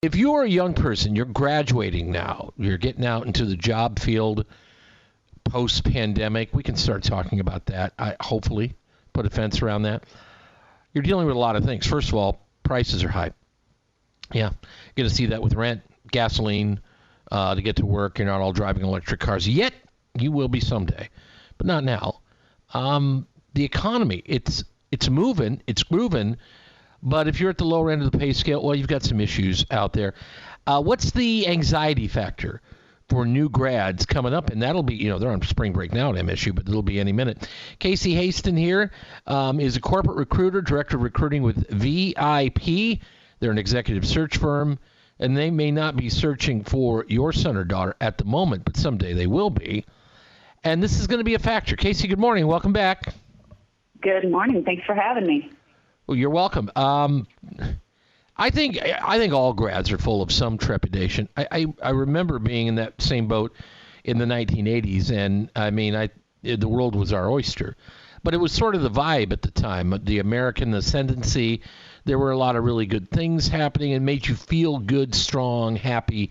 If you're a young person, you're graduating now, you're getting out into the job field post-pandemic, we can start talking about that, hopefully, put a fence around that. You're dealing with a lot of things. First of all, prices are high. Yeah, you're going to see that with rent, gasoline, to get to work. You're not all driving electric cars yet. You will be someday, but not now. The economy, it's moving, it's grooving. But if you're at the lower end of the pay scale, well, you've got some issues out there. What's the anxiety factor for new grads coming up? And that'll be, they're on spring break now at MSU, but it'll be any minute. Casey Hasten here is a corporate recruiter, director of recruiting with VIP. They're an executive search firm, and they may not be searching for your son or daughter at the moment, but someday they will be. And this is going to be a factor. Casey, good morning. Welcome back. Good morning. Thanks for having me. Well, you're welcome. I think all grads are full of some trepidation. I remember being in that same boat in the 1980s, and the world was our oyster. But it was sort of the vibe at the time, the American ascendancy. There were a lot of really good things happening and made you feel good, strong, happy,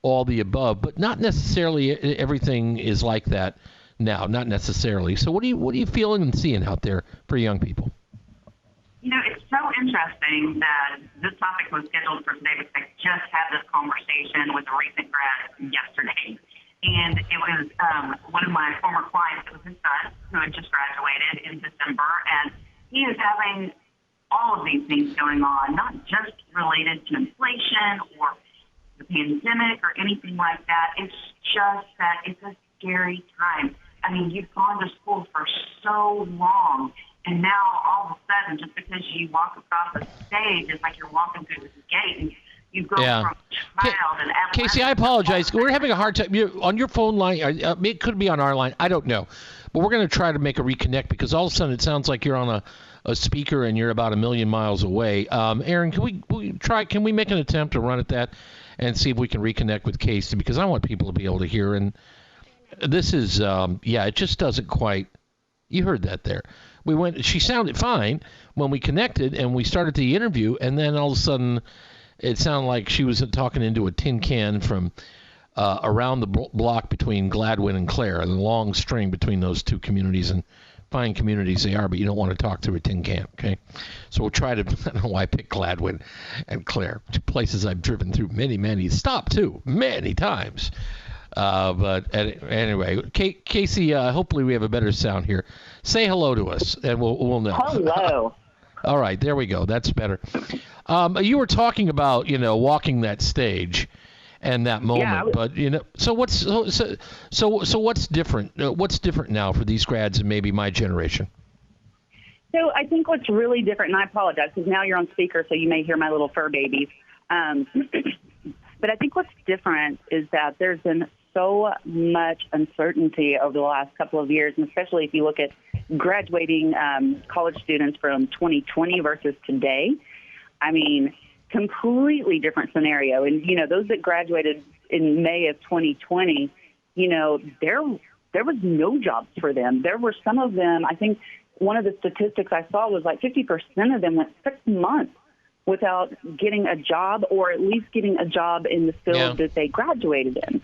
all the above. But not necessarily everything is like that now, not necessarily. So what are you feeling and seeing out there for young people? It's so interesting that this topic was scheduled for today because I just had this conversation with a recent grad yesterday. And it was one of my former clients. It was his son who had just graduated in December. And he is having all of these things going on, not just related to inflation or the pandemic or anything like that. It's just that it's a scary time. I mean, you've gone to school for so long. And now, all of a sudden, just because you walk across the stage, it's like you're walking through this gate, and you go from child and adolescent. Casey, I apologize. We're having a hard time. On your phone line, it could be on our line. I don't know. But we're going to try to make a reconnect because all of a sudden it sounds like you're on a speaker and you're about 1,000,000 miles away. Aaron, can we make an attempt to run at that and see if we can reconnect with Casey? Because I want people to be able to hear. And this is, it just doesn't quite. You heard that there. She sounded fine when we connected and we started the interview, and then all of a sudden it sounded like she was talking into a tin can from around the block between Gladwin and Clare, and a long string between those two communities, and fine communities they are, but you don't want to talk through a tin can, okay? So we'll try to, I don't know why I picked Gladwin and Clare, two places I've driven through many times. But anyway, Casey, hopefully we have a better sound here. Say hello to us, and we'll know. Hello. All right, there we go. That's better. You were talking about, walking that stage and that moment, but so what's different? What's different now for these grads and maybe my generation? So I think what's really different, and I apologize because now you're on speaker, so you may hear my little fur babies. But I think what's different is that there's been so much uncertainty over the last couple of years, and especially if you look at graduating college students from 2020 versus today. I mean, completely different scenario. And, those that graduated in May of 2020, there was no jobs for them. There were some of them, I think one of the statistics I saw was like 50% of them went 6 months without getting a job, or at least getting a job in the field that they graduated in.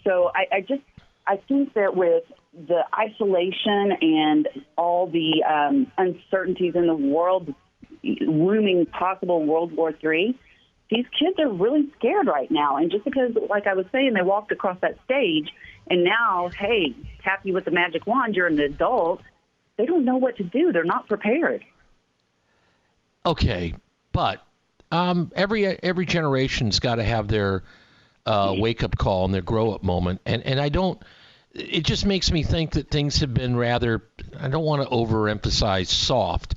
So I think that with the isolation and all the uncertainties in the world, looming possible World War III, these kids are really scared right now. And just because, like I was saying, they walked across that stage, and now, hey, tap you with the magic wand, you're an adult, they don't know what to do. They're not prepared. Okay. But every generation's got to have their wake-up call and their grow-up moment. And I don't – it just makes me think that things have been rather – I don't want to overemphasize soft,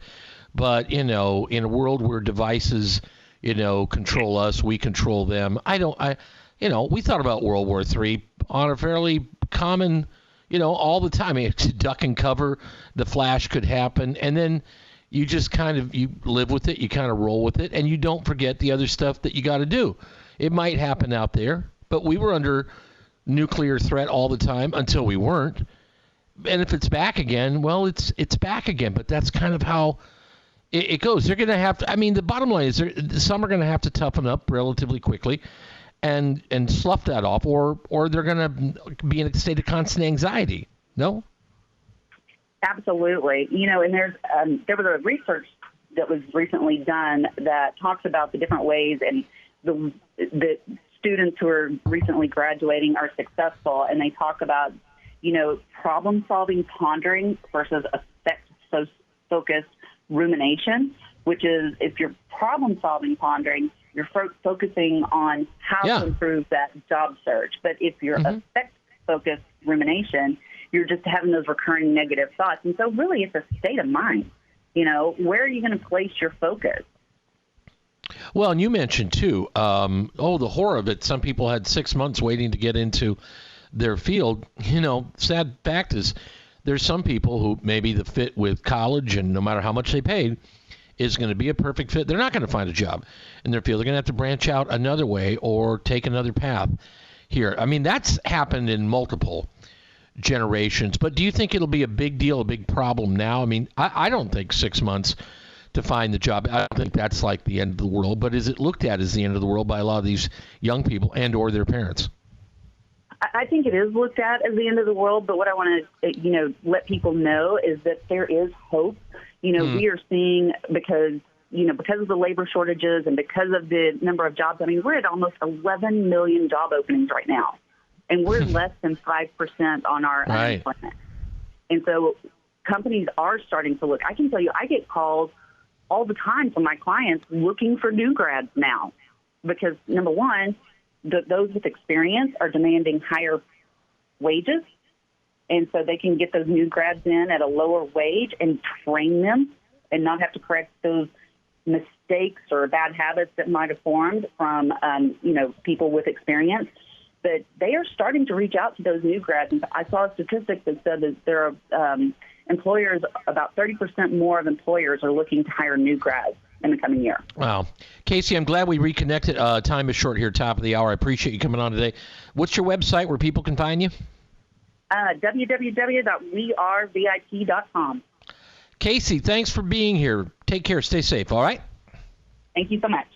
but, in a world where devices, control us, we control them. We thought about World War III on a fairly common, all the time. I mean, duck and cover, the flash could happen, and then – you just you live with it, you kind of roll with it, and you don't forget the other stuff that you got to do. It might happen out there, but we were under nuclear threat all the time until we weren't. And if it's back again, well, it's back again. But that's kind of how it goes. They're going to have to. I mean, the bottom line is, some are going to have to toughen up relatively quickly, and slough that off, or they're going to be in a state of constant anxiety. No. Absolutely. And there was a research that was recently done that talks about the different ways and the students who are recently graduating are successful, and they talk about, problem-solving pondering versus effect-focused rumination, which is if you're problem-solving pondering, you're focusing on how to improve that job search. But if you're effect-focused rumination, you're just having those recurring negative thoughts. And so really it's a state of mind. Where are you going to place your focus? Well, and you mentioned, too, the horror of it. Some people had 6 months waiting to get into their field. Sad fact is there's some people who maybe the fit with college, and no matter how much they paid, is going to be a perfect fit. They're not going to find a job in their field. They're going to have to branch out another way or take another path here. I mean, that's happened in multiple generations. But do you think it'll be a big deal, a big problem now? I mean, I don't think 6 months to find the job. I don't think that's like the end of the world, but is it looked at as the end of the world by a lot of these young people and or their parents? I think it is looked at as the end of the world, but what I want to, let people know is that there is hope. We are seeing because of the labor shortages and because of the number of jobs, I mean, we're at almost 11 million job openings right now, and we're less than 5% on our unemployment. And so companies are starting to look. I can tell you, I get calls all the time from my clients looking for new grads now because, number one, those with experience are demanding higher wages, and so they can get those new grads in at a lower wage and train them and not have to correct those mistakes or bad habits that might have formed from, people with experience. But they are starting to reach out to those new grads. And I saw a statistic that said that there are employers, about 30% more of employers are looking to hire new grads in the coming year. Wow. Casey, I'm glad we reconnected. Time is short here, top of the hour. I appreciate you coming on today. What's your website where people can find you? www.wearevip.com. Casey, thanks for being here. Take care. Stay safe, all right? Thank you so much.